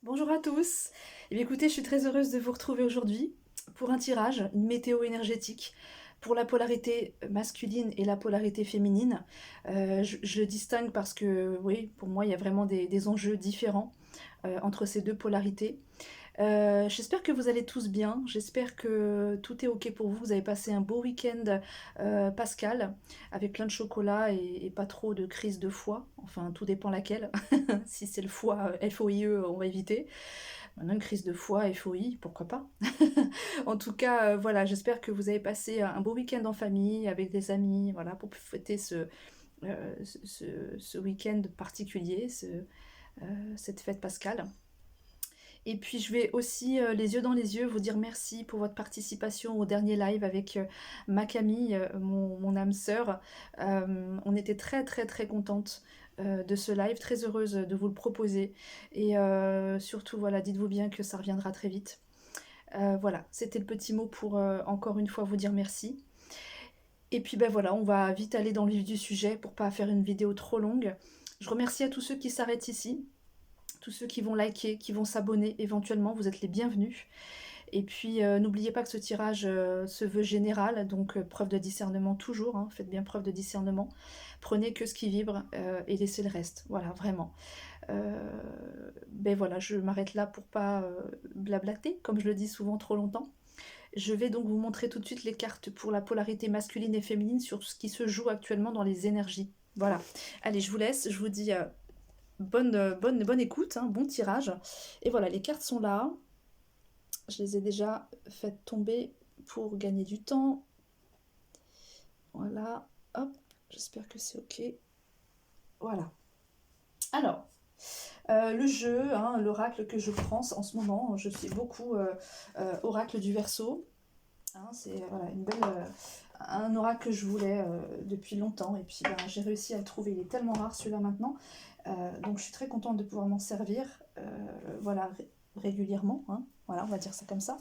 Bonjour à tous. Eh bien, écoutez, je suis très heureuse de vous retrouver aujourd'hui pour un tirage, une météo énergétique pour la polarité masculine et la polarité féminine. Je le distingue parce que, oui, pour moi, il y a vraiment des enjeux différents entre ces deux polarités. J'espère que vous allez tous bien, j'espère que tout est ok pour vous. Vous avez passé un beau week-end pascal avec plein de chocolat et pas trop de crise de foie. Enfin, tout dépend laquelle. Si c'est le foie FOIE, on va éviter. Maintenant, une crise de foie FOI, pourquoi pas. En tout cas, voilà, j'espère que vous avez passé un beau week-end en famille avec des amis, voilà, pour fêter ce week-end particulier, cette fête pascale. Et puis je vais aussi, les yeux dans les yeux, vous dire merci pour votre participation au dernier live avec ma Camille, mon âme sœur. On était très très très contente de ce live, très heureuse de vous le proposer. Et surtout, voilà, dites-vous bien que ça reviendra très vite. Voilà, c'était le petit mot pour encore une fois vous dire merci. Et puis ben voilà, on va vite aller dans le vif du sujet pour pas faire une vidéo trop longue. Je remercie à tous ceux qui s'arrêtent ici. Tous ceux qui vont liker, qui vont s'abonner éventuellement, vous êtes les bienvenus. Et puis n'oubliez pas que ce tirage se veut général, donc preuve de discernement toujours, hein, faites bien preuve de discernement. Prenez que ce qui vibre et laissez le reste, voilà, vraiment. Ben voilà, je m'arrête là pour pas blablater, comme je le dis souvent trop longtemps. Je vais donc vous montrer tout de suite les cartes pour la polarité masculine et féminine sur ce qui se joue actuellement dans les énergies. Voilà. Allez, je vous laisse, je vous dis bonne écoute, hein, bon tirage. Et voilà, les cartes sont là. Je les ai déjà faites tomber pour gagner du temps. Voilà, hop, j'espère que c'est ok. Voilà. Alors, le jeu, hein, l'oracle que je prends en ce moment, je fais beaucoup oracle du Verseau. Hein, c'est voilà, un oracle que je voulais depuis longtemps et puis ben, j'ai réussi à le trouver. Il est tellement rare celui-là maintenant. Donc je suis très contente de pouvoir m'en servir voilà, régulièrement. Hein. Voilà, on va dire ça comme ça.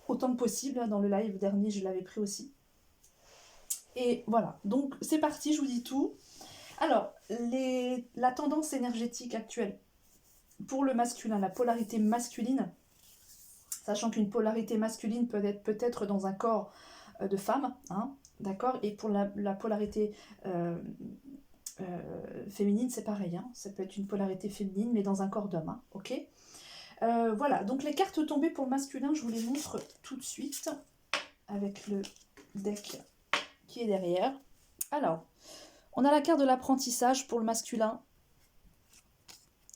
Autant que possible. Dans le live dernier, je l'avais pris aussi. Et voilà, donc c'est parti, je vous dis tout. Alors, la tendance énergétique actuelle pour le masculin, la polarité masculine, sachant qu'une polarité masculine peut être dans un corps de femme, hein, d'accord. Et pour la polarité féminine, c'est pareil, hein, ça peut être une polarité féminine, mais dans un corps d'homme, hein, ok. Voilà, donc les cartes tombées pour le masculin, je vous les montre tout de suite avec le deck qui est derrière. Alors, on a la carte de l'apprentissage pour le masculin,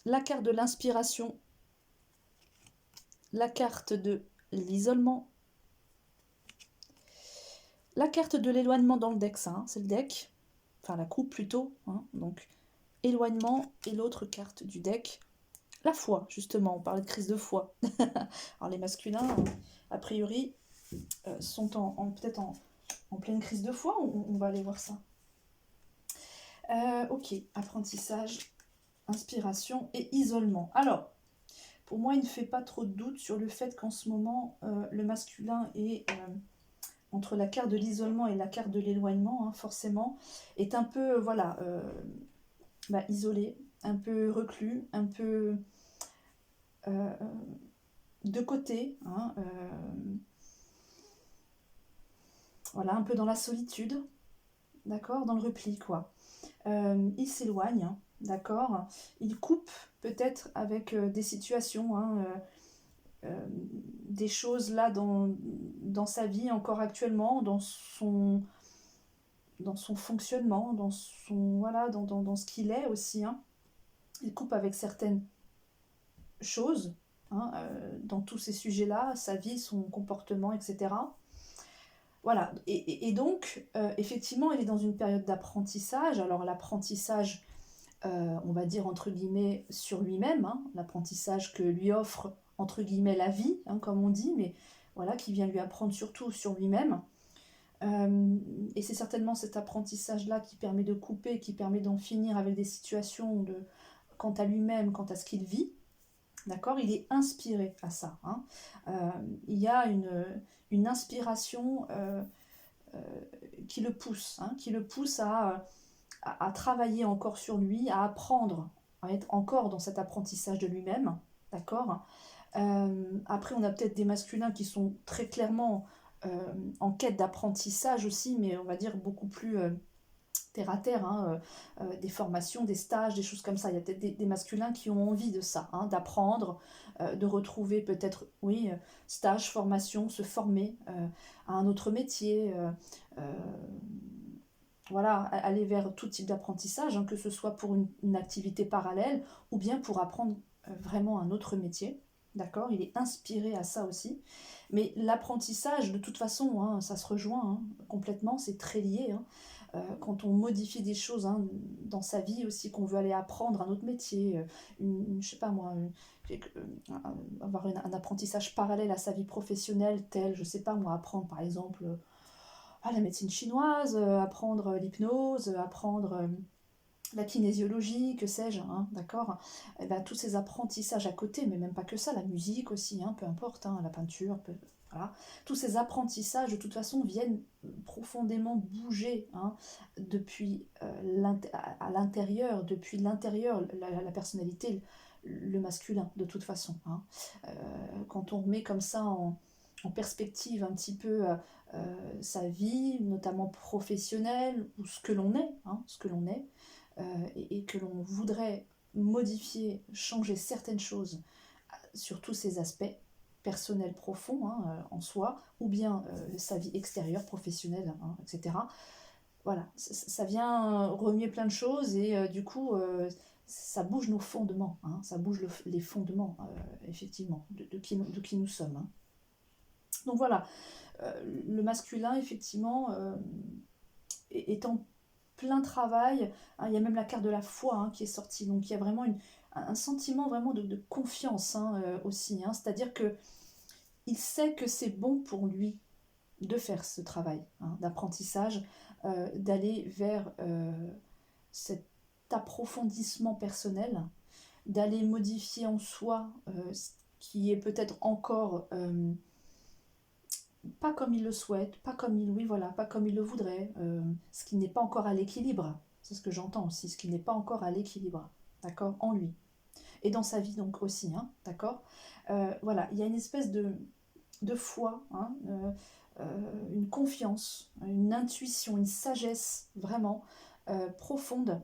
la carte de l'inspiration, la carte de l'isolement, la carte de l'éloignement dans le deck, ça, hein, c'est le deck, enfin la coupe plutôt, hein, donc éloignement, et l'autre carte du deck, la foi, justement, on parlait de crise de foi. Alors les masculins, a priori, sont peut-être en pleine crise de foi, on va aller voir ça. Ok, apprentissage, inspiration et isolement. Alors, pour moi, il ne fait pas trop de doute sur le fait qu'en ce moment, le masculin est entre la carte de l'isolement et la carte de l'éloignement, hein, forcément, est un peu, voilà, isolé, un peu reclus, un peu de côté, hein, voilà, un peu dans la solitude, d'accord, dans le repli, quoi. Il s'éloigne, hein, d'accord, il coupe peut-être avec des situations, hein, des choses là dans sa vie encore actuellement, dans son fonctionnement, voilà, dans ce qu'il est aussi. Hein. Il coupe avec certaines choses, hein, dans tous ces sujets-là, sa vie, son comportement, etc. Voilà, et donc, effectivement, il est dans une période d'apprentissage. Alors l'apprentissage, on va dire entre guillemets, sur lui-même, hein, l'apprentissage que lui offre, entre guillemets, la vie, hein, comme on dit, mais voilà, qui vient lui apprendre surtout sur lui-même. Et c'est certainement cet apprentissage-là qui permet de couper, qui permet d'en finir avec des situations quant à lui-même, quant à ce qu'il vit. D'accord. Il est inspiré à ça. Hein. Il y a une inspiration qui le pousse, hein, qui le pousse à travailler encore sur lui, à apprendre, à être encore dans cet apprentissage de lui-même. d'accord? Après, on a peut-être des masculins qui sont très clairement en quête d'apprentissage aussi, mais on va dire beaucoup plus terre à terre, hein, des formations, des stages, des choses comme ça. Il y a peut-être des masculins qui ont envie de ça, hein, d'apprendre, de retrouver peut-être, oui, stage, formation, se former à un autre métier, euh, voilà, aller vers tout type d'apprentissage, hein, que ce soit pour une activité parallèle ou bien pour apprendre vraiment un autre métier. D'accord? Il est inspiré à ça aussi. Mais l'apprentissage, de toute façon, hein, ça se rejoint hein, complètement, c'est très lié. Hein. Quand on modifie des choses hein, dans sa vie aussi, qu'on veut aller apprendre un autre métier, je sais pas moi, avoir un apprentissage parallèle à sa vie professionnelle, tel, je sais pas moi, apprendre par exemple la médecine chinoise, apprendre l'hypnose, apprendre la kinésiologie, que sais-je, hein, d'accord. Et ben, tous ces apprentissages à côté, mais même pas que ça, la musique aussi, hein, peu importe, hein, la peinture, voilà. Tous ces apprentissages, de toute façon, viennent profondément bouger hein, depuis à l'intérieur, depuis l'intérieur, la personnalité, le masculin, de toute façon. Hein. Quand on remet comme ça en perspective un petit peu sa vie, notamment professionnelle, ou ce que l'on est, hein, ce que l'on est, et que l'on voudrait modifier, changer certaines choses sur tous ces aspects personnels profonds hein, en soi, ou bien sa vie extérieure, professionnelle, hein, etc. Voilà, ça vient remuer plein de choses et du coup, ça bouge nos fondements, hein, ça bouge les fondements, effectivement, de qui nous sommes. Hein. Donc voilà, le masculin, effectivement, est en plein travail. Hein, il y a même la carte de la foi hein, qui est sortie. Donc il y a vraiment un sentiment vraiment de confiance hein, aussi. Hein, c'est-à-dire que il sait que c'est bon pour lui de faire ce travail hein, d'apprentissage, d'aller vers cet approfondissement personnel, d'aller modifier en soi ce qui est peut-être encore pas comme il le souhaite, pas comme il, oui, voilà, pas comme il le voudrait, ce qui n'est pas encore à l'équilibre. C'est ce que j'entends aussi, ce qui n'est pas encore à l'équilibre, d'accord, en lui. Et dans sa vie donc aussi, hein, d'accord. Voilà, il y a une espèce de foi, hein, une confiance, une intuition, une sagesse vraiment profonde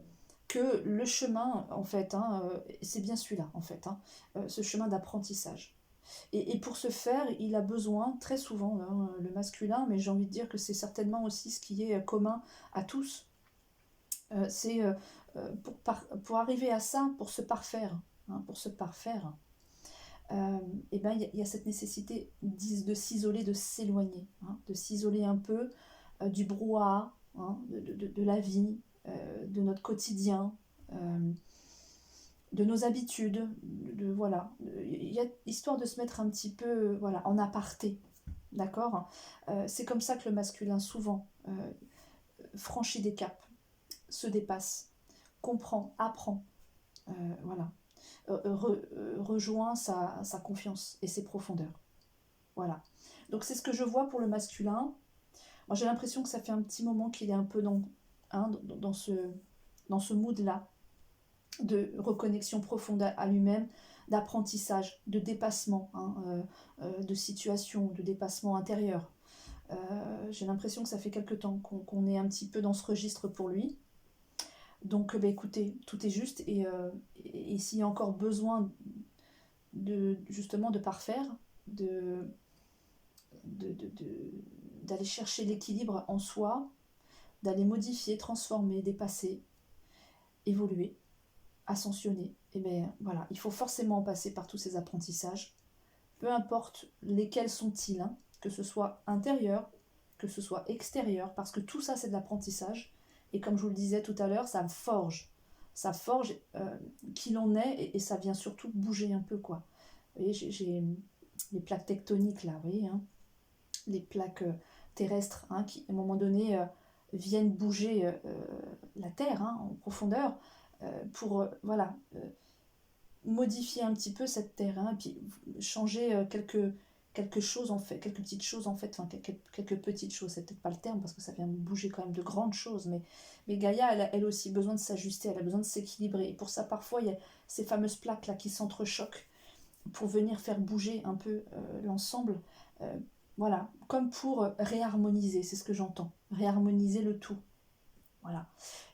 que le chemin, en fait, hein, c'est bien celui-là, en fait, hein, ce chemin d'apprentissage. Et pour ce faire, il a besoin, très souvent, hein, le masculin, mais j'ai envie de dire que c'est certainement aussi ce qui est commun à tous, c'est pour arriver à ça, pour se parfaire, hein, pour se parfaire, et ben, y a cette nécessité de s'isoler, de s'éloigner, hein, de s'isoler un peu du brouhaha, hein, de la vie, de notre quotidien, de nos habitudes, voilà. Il y a histoire de se mettre un petit peu voilà, en aparté, d'accord. C'est comme ça que le masculin, souvent, franchit des caps, se dépasse, comprend, apprend, voilà. Rejoint sa confiance et ses profondeurs. Voilà. Donc c'est ce que je vois pour le masculin. Moi j'ai l'impression que ça fait un petit moment qu'il est un peu hein, dans ce mood-là, de reconnexion profonde à lui-même, d'apprentissage, de dépassement, hein, de situation, de dépassement intérieur. J'ai l'impression que ça fait quelque temps qu'on est un petit peu dans ce registre pour lui. Donc bah, écoutez, tout est juste et s'il y a encore besoin justement de parfaire, de, de, de, de, d'aller chercher l'équilibre en soi, d'aller modifier, transformer, dépasser, évoluer, ascensionner, et bien voilà, il faut forcément passer par tous ces apprentissages, peu importe lesquels sont-ils, hein, que ce soit intérieur, que ce soit extérieur, parce que tout ça c'est de l'apprentissage, et comme je vous le disais tout à l'heure, ça forge qui l'on est, et ça vient surtout bouger un peu, quoi. Vous voyez, j'ai les plaques tectoniques là, vous voyez, hein, les plaques terrestres, hein, qui à un moment donné viennent bouger la Terre hein, en profondeur, pour voilà, modifier un petit peu cette terre, hein, et puis changer quelques choses en fait, quelques petites choses en fait, enfin quelques petites choses, c'est peut-être pas le terme parce que ça vient bouger quand même de grandes choses, mais Gaïa, elle a elle aussi besoin de s'ajuster, elle a besoin de s'équilibrer, et pour ça parfois il y a ces fameuses plaques là qui s'entrechoquent pour venir faire bouger un peu l'ensemble. Voilà, comme pour réharmoniser, c'est ce que j'entends. Réharmoniser le tout. Voilà.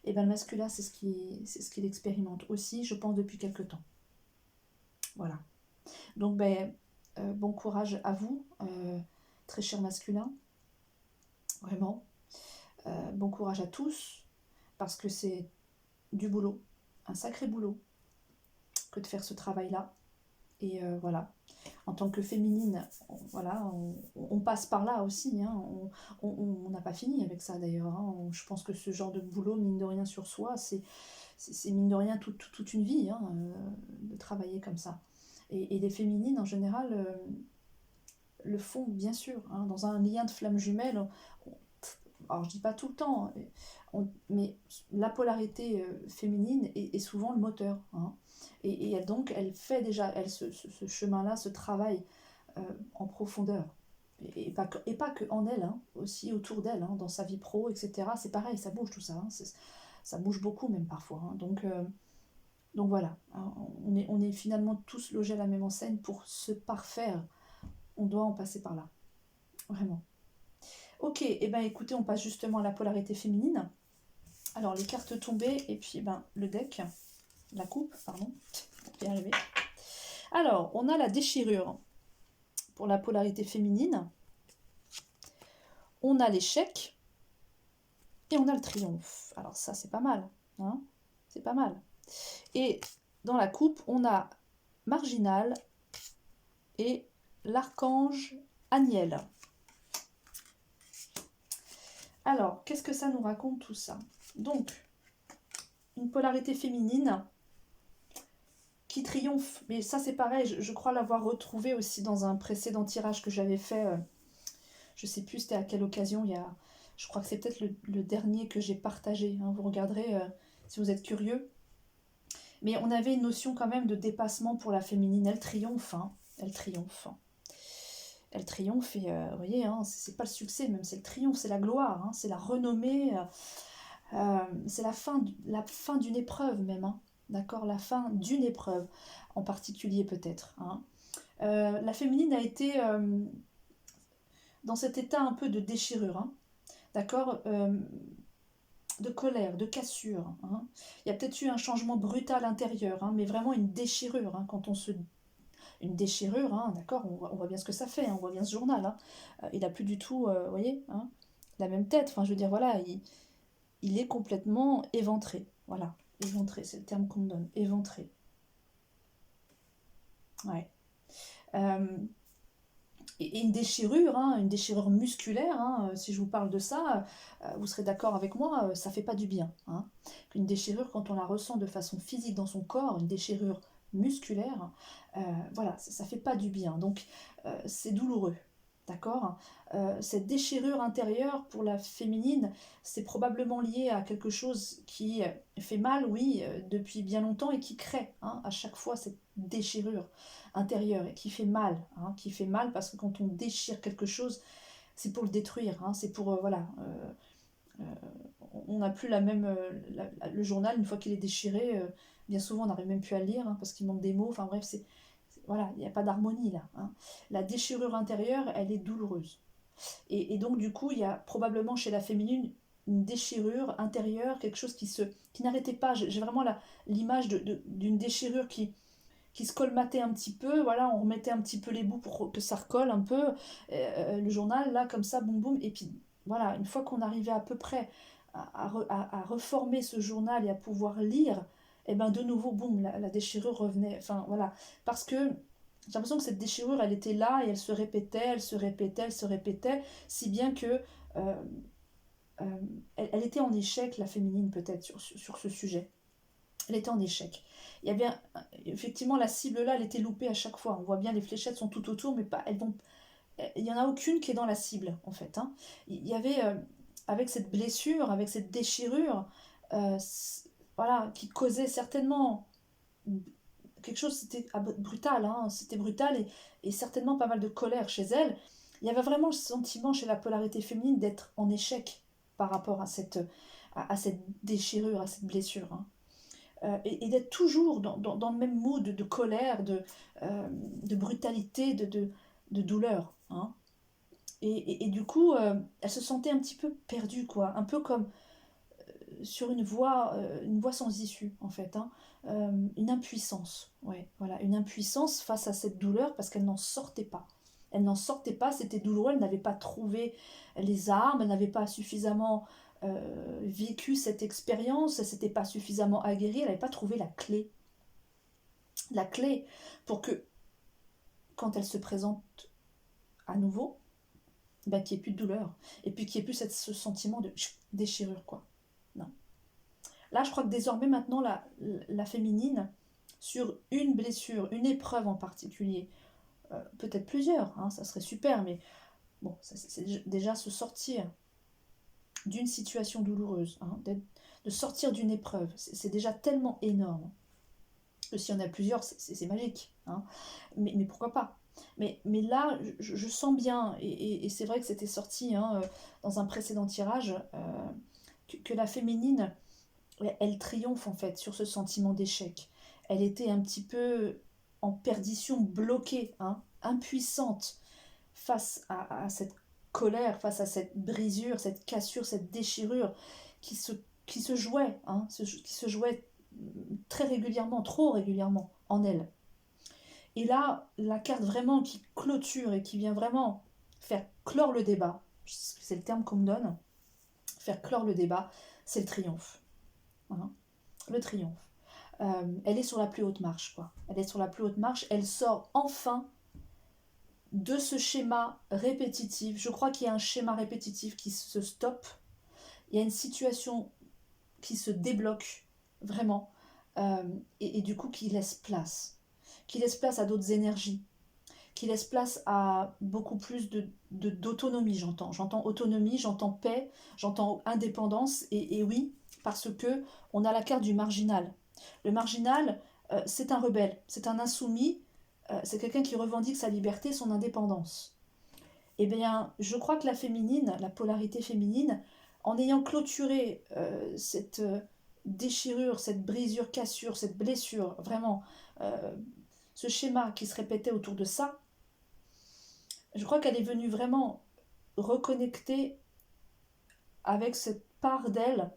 Et bien le masculin, c'est ce qu'il expérimente aussi, je pense, depuis quelque temps. Voilà. Donc, bon courage à vous, très cher masculin. Vraiment. Bon courage à tous, parce que c'est du boulot, un sacré boulot, que de faire ce travail-là. Et voilà. En tant que féminine, voilà, on passe par là aussi. Hein. On n'a pas fini avec ça d'ailleurs. Hein. Je pense que ce genre de boulot, mine de rien sur soi, c'est mine de rien toute une vie hein, de travailler comme ça. Et les féminines en général le font bien sûr. Hein. Dans un lien de flamme jumelle, alors je dis pas tout le temps, mais la polarité féminine est souvent le moteur. Hein. Et donc elle fait déjà ce chemin-là, ce travail en profondeur. Et pas que en elle, hein, aussi autour d'elle, hein, dans sa vie pro, etc. C'est pareil, ça bouge tout ça. Hein, ça bouge beaucoup même parfois. Hein. Donc voilà, hein, on est finalement tous logés à la même enseigne pour se parfaire. On doit en passer par là. Vraiment. Ok, et ben écoutez, on passe justement à la polarité féminine. Alors les cartes tombées et puis le deck, la coupe, pardon, pour y arriver. Alors, on a la déchirure pour la polarité féminine. On a l'échec et on a le triomphe. Alors ça, c'est pas mal. Hein, c'est pas mal. Et dans la coupe, on a Marginal et l'archange Aniel. Alors, qu'est-ce que ça nous raconte tout ça? Donc, une polarité féminine qui triomphe. Mais ça, c'est pareil, je crois l'avoir retrouvé aussi dans un précédent tirage que j'avais fait. Je sais plus c'était à quelle occasion. Je crois que c'est peut-être le dernier que j'ai partagé. Hein, vous regarderez si vous êtes curieux. Mais on avait une notion quand même de dépassement pour la féminine. Elle triomphe. Hein, elle triomphe. Elle triomphe et vous voyez, hein, c'est pas le succès même, c'est le triomphe, c'est la gloire, hein, c'est la renommée, c'est la fin d'une épreuve même, hein, d'accord, la fin d'une épreuve en particulier peut-être. Hein. La féminine a été dans cet état un peu de déchirure, hein, d'accord, de colère, de cassure. Hein. Il y a peut-être eu un changement brutal intérieur, hein, mais vraiment une déchirure, hein, quand on se une déchirure, hein, d'accord, on voit bien ce que ça fait, hein, on voit bien ce journal. Hein. Il n'a plus du tout, vous voyez, hein, la même tête. Enfin, je veux dire, voilà, il est complètement éventré. Voilà, éventré, c'est le terme qu'on me donne, éventré. Ouais. Et une déchirure, hein, une déchirure musculaire, hein, si je vous parle de ça, vous serez d'accord avec moi, ça fait pas du bien. Hein. Une déchirure, quand on la ressent de façon physique dans son corps, une déchirure musculaire, voilà, ça fait pas du bien. Donc c'est douloureux. D'accord. Cette déchirure intérieure pour la féminine, c'est probablement lié à quelque chose qui fait mal, oui, depuis bien longtemps et qui crée hein, à chaque fois cette déchirure intérieure et qui fait mal. Hein, qui fait mal parce que quand on déchire quelque chose, c'est pour le détruire. Hein, c'est pour, voilà, on n'a plus la même. Le journal, une fois qu'il est déchiré, bien souvent on n'arrive même plus à le lire hein, parce qu'il manque des mots. Enfin bref, voilà, il n'y a pas d'harmonie là. Hein. La déchirure intérieure, elle est douloureuse. Et donc du coup, il y a probablement chez la féminine une déchirure intérieure, quelque chose qui n'arrêtait pas. J'ai vraiment l'image d'une déchirure qui se colmatait un petit peu, voilà, on remettait un petit peu les bouts pour que ça recolle un peu, le journal, là, comme ça, boum boum, et puis voilà, une fois qu'on arrivait à peu près à reformer ce journal et à pouvoir lire, et ben de nouveau, boum, la déchirure revenait, enfin voilà, parce que j'ai l'impression que cette déchirure, elle était là et elle se répétait, elle se répétait, elle se répétait, si bien que euh, elle était en échec, la féminine peut-être, sur ce sujet. Elle était en échec. Il y avait effectivement la cible là, elle était loupée à chaque fois. On voit bien les fléchettes sont tout autour, mais pas, il n'y en a aucune qui est dans la cible en fait. Hein. Il y avait avec cette blessure, avec cette déchirure, euh, voilà, qui causait certainement quelque chose, c'était brutal, hein, c'était brutal et certainement pas mal de colère chez elle. Il y avait vraiment le sentiment chez la polarité féminine d'être en échec par rapport à cette déchirure, à cette blessure. Hein. et d'être toujours dans le même mood de colère, de brutalité, de douleur. Hein. Et du coup, elle se sentait un petit peu perdue, quoi. Un peu comme sur une voie sans issue, en fait. Hein. Une impuissance, ouais, voilà, une impuissance face à cette douleur parce qu'elle n'en sortait pas. Elle n'en sortait pas, c'était douloureux, elle n'avait pas trouvé les armes, elle n'avait pas suffisamment vécu cette expérience, elle s'était pas suffisamment aguerrie, elle n'avait pas trouvé la clé. La clé pour que, quand elle se présente à nouveau, ben, qu'il n'y ait plus de douleur. Et puis qu'il n'y ait plus ce sentiment de déchirure, quoi. Non. Là, je crois que désormais, maintenant, la féminine, sur une blessure, une épreuve en particulier, peut-être plusieurs, hein, ça serait super, mais bon, c'est déjà se sortir d'une situation douloureuse, hein, de sortir d'une épreuve, c'est déjà tellement énorme. Que s'il y en a plusieurs, c'est magique. Hein. Mais pourquoi pas. Mais là, je sens bien, et c'est vrai que c'était sorti hein, dans un précédent tirage, que la féminine, elle triomphe en fait sur ce sentiment d'échec. Elle était un petit peu en perdition, bloquée, hein, impuissante face à cette colère, face à cette brisure, cette cassure, cette déchirure qui se jouait, hein, qui se jouait très régulièrement, trop régulièrement en elle. Et là, la carte vraiment qui clôture et qui vient vraiment faire clore le débat, c'est le terme qu'on me donne, faire clore le débat, c'est le triomphe. Hein, le triomphe. Elle est sur la plus haute marche, quoi. Elle est sur la plus haute marche, elle sort enfin de ce schéma répétitif. Je crois qu'il y a un schéma répétitif qui se stoppe. Il y a une situation qui se débloque, vraiment, et du coup qui laisse place. Qui laisse place à d'autres énergies, qui laisse place à beaucoup plus d'autonomie, j'entends. J'entends autonomie, j'entends paix, j'entends indépendance, et oui, parce que on a la carte du marginal. Le marginal, c'est un rebelle, c'est un insoumis, c'est quelqu'un qui revendique sa liberté, son indépendance. Eh bien, je crois que la féminine, la polarité féminine, en ayant clôturé cette déchirure, cette brisure, cassure, cette blessure, vraiment, ce schéma qui se répétait autour de ça, je crois qu'elle est venue vraiment reconnecter avec cette part d'elle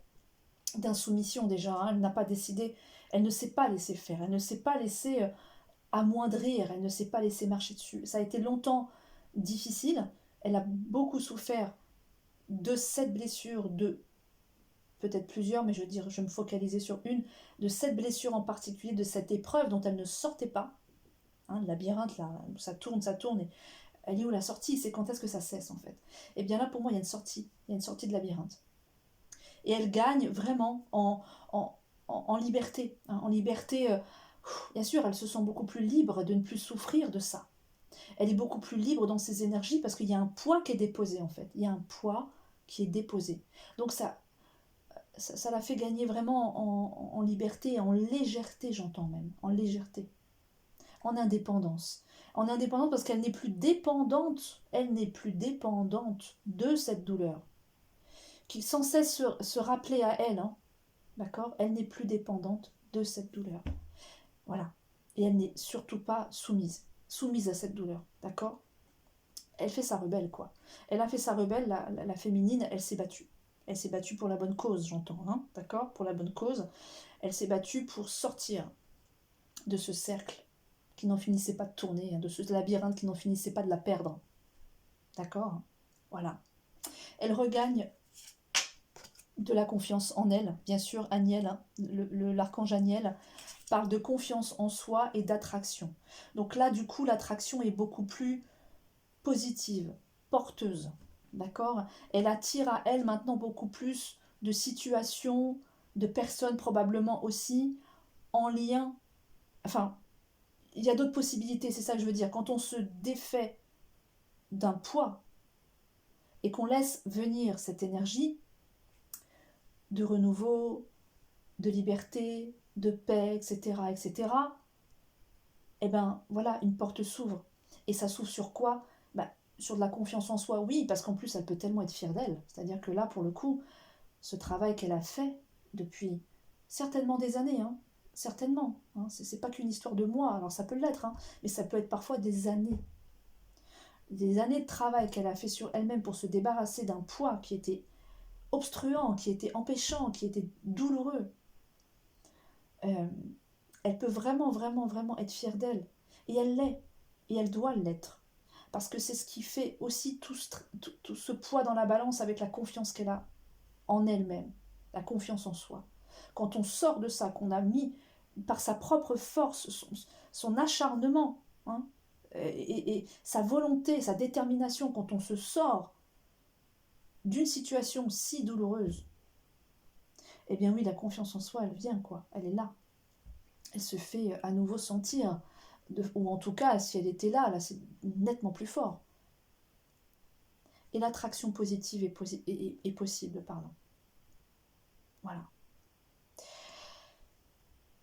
d'insoumission déjà. Hein. Elle n'a pas décidé, elle ne s'est pas laissée faire, elle ne s'est pas laissée amoindrir, elle ne s'est pas laissée marcher dessus. Ça a été longtemps difficile, elle a beaucoup souffert de cette blessure, de peut-être plusieurs, mais je veux dire, je me focalisais sur une, de cette blessure en particulier, de cette épreuve dont elle ne sortait pas. Hein, le labyrinthe, là, ça tourne, et elle est où la sortie? C'est quand est-ce que ça cesse en fait? Et bien là, pour moi, il y a une sortie de labyrinthe. Et elle gagne vraiment en liberté. Hein, en liberté, bien sûr, elle se sent beaucoup plus libre de ne plus souffrir de ça. Elle est beaucoup plus libre dans ses énergies parce qu'il y a un poids qui est déposé en fait. Il y a un poids qui est déposé. Donc ça la fait gagner vraiment en liberté, en légèreté, j'entends même, en légèreté, en indépendance. En indépendance parce qu'elle n'est plus dépendante, de cette douleur, qui sans cesse se rappeler à elle, hein, d'accord? Elle n'est plus dépendante de cette douleur. Voilà. Et elle n'est surtout pas soumise à cette douleur, d'accord? Elle fait sa rebelle, quoi. Elle a fait sa rebelle, la féminine, elle s'est battue. Elle s'est battue pour la bonne cause, j'entends, hein, d'accord? Pour la bonne cause. Elle s'est battue pour sortir de ce cercle qui n'en finissait pas de tourner, hein, de ce labyrinthe qui n'en finissait pas de la perdre. D'accord? Voilà. Elle regagne de la confiance en elle. Bien sûr, Aniel, hein, l'archange Aniel, parle de confiance en soi et d'attraction. Donc là, du coup, l'attraction est beaucoup plus positive, porteuse. D'accord? Elle attire à elle maintenant beaucoup plus de situations, de personnes probablement aussi en lien. Enfin, il y a d'autres possibilités, c'est ça que je veux dire. Quand on se défait d'un poids et qu'on laisse venir cette énergie de renouveau, de liberté, de paix, etc., etc., eh ben voilà, une porte s'ouvre. Et ça s'ouvre sur quoi? Sur de la confiance en soi, oui, parce qu'en plus, elle peut tellement être fière d'elle. C'est-à-dire que là, pour le coup, ce travail qu'elle a fait depuis certainement des années, hein, certainement. Hein, c'est pas qu'une histoire de mois, alors ça peut l'être, hein, mais ça peut être parfois des années. Des années de travail qu'elle a fait sur elle-même pour se débarrasser d'un poids qui était obstruant, qui était empêchant, qui était douloureux. Euh, Elle peut vraiment, vraiment, vraiment être fière d'elle. Et elle l'est. Et elle doit l'être. Parce que c'est ce qui fait aussi tout ce poids dans la balance avec la confiance qu'elle a en elle-même. La confiance en soi. Quand on sort de ça, qu'on a mis par sa propre force, son acharnement, hein, et sa volonté, sa détermination, quand on se sort d'une situation si douloureuse, eh bien oui, la confiance en soi, elle vient, quoi. Elle est là. Elle se fait à nouveau sentir, ou en tout cas, si elle était là, c'est nettement plus fort. Et l'attraction positive est possible, pardon. Voilà.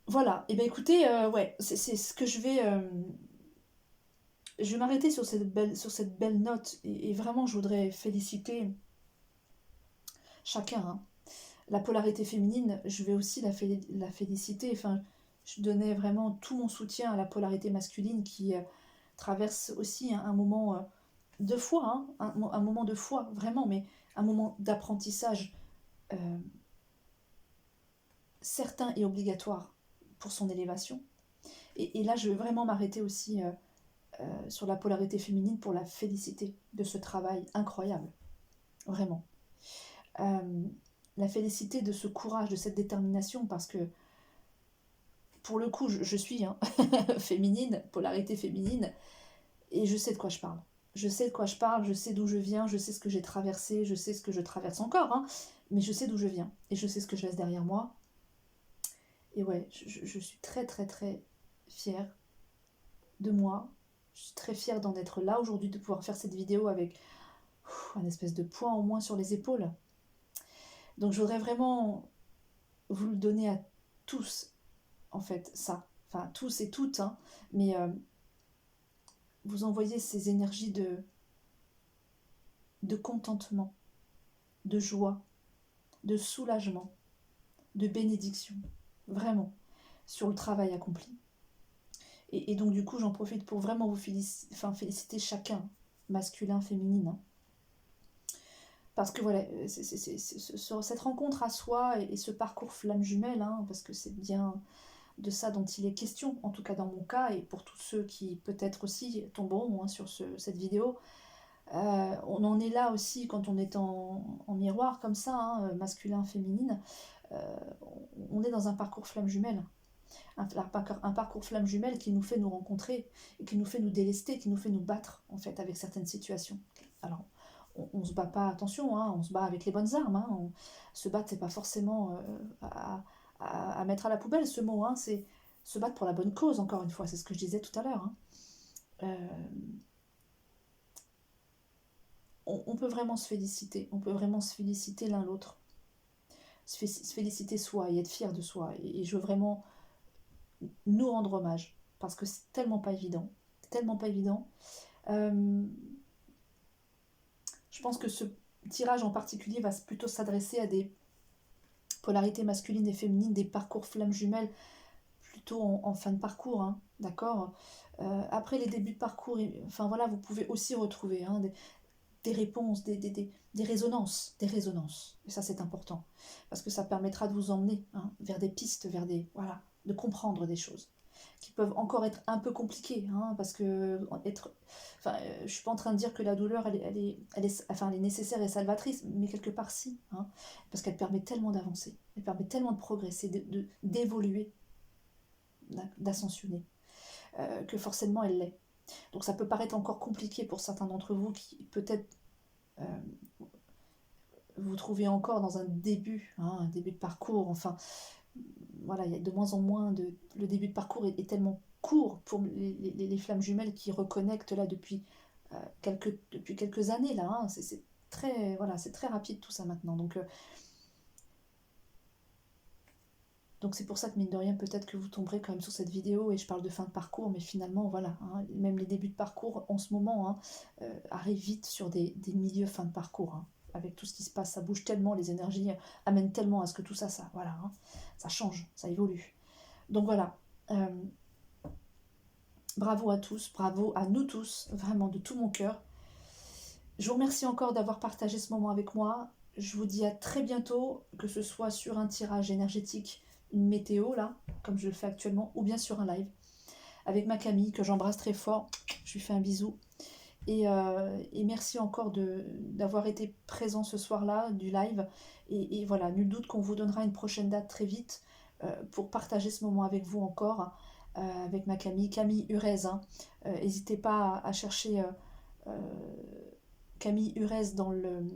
Voilà. Et bien écoutez, ouais, c'est ce que je vais... je vais m'arrêter sur cette belle note. Et vraiment, je voudrais féliciter chacun. Hein. La polarité féminine, je vais aussi la féliciter. Enfin, je donnais vraiment tout mon soutien à la polarité masculine qui traverse aussi un moment de foi, hein, un moment de foi, vraiment, mais un moment d'apprentissage certain et obligatoire pour son élévation. Et là, je vais vraiment m'arrêter aussi sur la polarité féminine pour la féliciter de ce travail incroyable, vraiment. La féliciter de ce courage, de cette détermination, parce que pour le coup, je suis hein, féminine, polarité féminine, et je sais de quoi je parle. Je sais de quoi je parle, je sais d'où je viens, je sais ce que j'ai traversé, je sais ce que je traverse encore, hein, mais je sais d'où je viens, et je sais ce que je laisse derrière moi. Et ouais, je suis très très très fière de moi. Je suis très fière d'en être là aujourd'hui, de pouvoir faire cette vidéo avec un espèce de poids en moins sur les épaules. Donc je voudrais vraiment vous le donner à tous, en fait, ça. Enfin, tous et toutes, hein, mais vous envoyez ces énergies de contentement, de joie, de soulagement, de bénédiction, vraiment, sur le travail accompli. Et donc du coup, j'en profite pour vraiment vous féliciter chacun, masculin, féminine. Hein. Parce que voilà, cette rencontre à soi et ce parcours flamme jumelle, hein, parce que c'est bien de ça dont il est question, en tout cas dans mon cas, et pour tous ceux qui peut-être aussi tomberont hein, sur cette vidéo, on en est là aussi quand on est en miroir comme ça, hein, masculin, féminine, euh, on est dans un parcours flamme jumelle. Un parcours flamme jumelle qui nous fait nous rencontrer et qui nous fait nous délester, qui nous fait nous battre en fait avec certaines situations. Alors on se bat pas, attention, hein, on se bat avec les bonnes armes. Hein, se battre c'est pas forcément à mettre à la poubelle ce mot, hein, c'est se battre pour la bonne cause encore une fois, c'est ce que je disais tout à l'heure. Hein. On peut vraiment se féliciter, on peut vraiment se féliciter l'un l'autre, se féliciter soi et être fier de soi. Et je veux vraiment nous rendre hommage, parce que c'est tellement pas évident, tellement pas évident. Je pense que ce tirage en particulier va plutôt s'adresser à des polarités masculines et féminines, des parcours flammes jumelles, plutôt en fin de parcours, hein, d'accord. Après les débuts de parcours, enfin voilà, vous pouvez aussi retrouver hein, des réponses, des résonances, et ça c'est important, parce que ça permettra de vous emmener hein, vers des pistes, vers des, voilà, de comprendre des choses qui peuvent encore être un peu compliquées, hein, parce que je suis pas en train de dire que la douleur elle est nécessaire et salvatrice, mais quelque part si, hein, parce qu'elle permet tellement d'avancer, elle permet tellement de progresser, d'évoluer, d'ascensionner, que forcément elle l'est. Donc ça peut paraître encore compliqué pour certains d'entre vous qui peut-être vous trouvez encore dans un début de parcours, enfin voilà, il y a de moins en moins le début de parcours est tellement court pour les flammes jumelles qui reconnectent là depuis quelques années là, hein, c'est très voilà, c'est très rapide tout ça maintenant. Donc c'est pour ça que mine de rien peut-être que vous tomberez quand même sur cette vidéo et je parle de fin de parcours, mais finalement voilà, hein, même les débuts de parcours en ce moment hein, arrivent vite sur des milieux fin de parcours. Hein. Avec tout ce qui se passe, ça bouge tellement, les énergies amènent tellement à ce que tout ça voilà, hein, ça change, ça évolue. Donc voilà, euh, bravo à tous, bravo à nous tous, vraiment de tout mon cœur. Je vous remercie encore d'avoir partagé ce moment avec moi. Je vous dis à très bientôt, que ce soit sur un tirage énergétique, une météo là, comme je le fais actuellement, ou bien sur un live avec ma Camille, que j'embrasse très fort. Je lui fais un bisou. Et merci encore d'avoir été présent ce soir-là du live. Et voilà, nul doute qu'on vous donnera une prochaine date très vite pour partager ce moment avec vous encore, avec ma Camille, Camille Urez. Hein. N'hésitez pas à chercher euh, Camille Urez dans le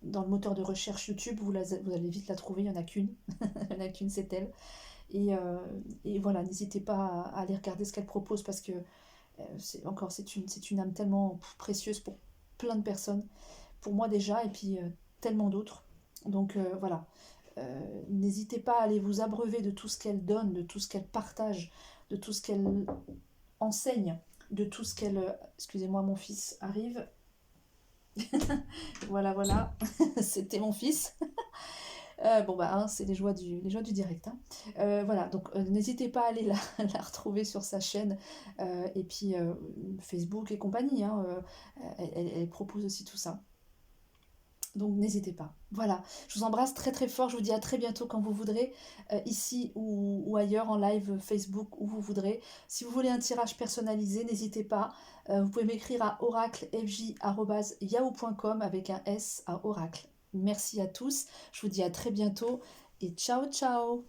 moteur de recherche YouTube, vous allez vite la trouver, il n'y en a qu'une, il n'y en a qu'une, c'est elle. Et voilà, n'hésitez pas à aller regarder ce qu'elle propose parce que c'est une âme tellement précieuse pour plein de personnes, pour moi déjà, et puis tellement d'autres. Donc voilà, n'hésitez pas à aller vous abreuver de tout ce qu'elle donne, de tout ce qu'elle partage, de tout ce qu'elle enseigne, de tout ce qu'elle... excusez-moi, mon fils arrive. Voilà, voilà, c'était mon fils. Bon bah hein, c'est les joies du direct. Hein. Voilà, donc n'hésitez pas à aller la retrouver sur sa chaîne et puis Facebook et compagnie. Hein, elle propose aussi tout ça. Donc n'hésitez pas. Voilà, je vous embrasse très très fort. Je vous dis à très bientôt quand vous voudrez, ici ou ailleurs en live Facebook où vous voudrez. Si vous voulez un tirage personnalisé, n'hésitez pas. Vous pouvez m'écrire à oraclefj@yahoo.com avec un S à oracle. Merci à tous. Je vous dis à très bientôt et ciao ciao.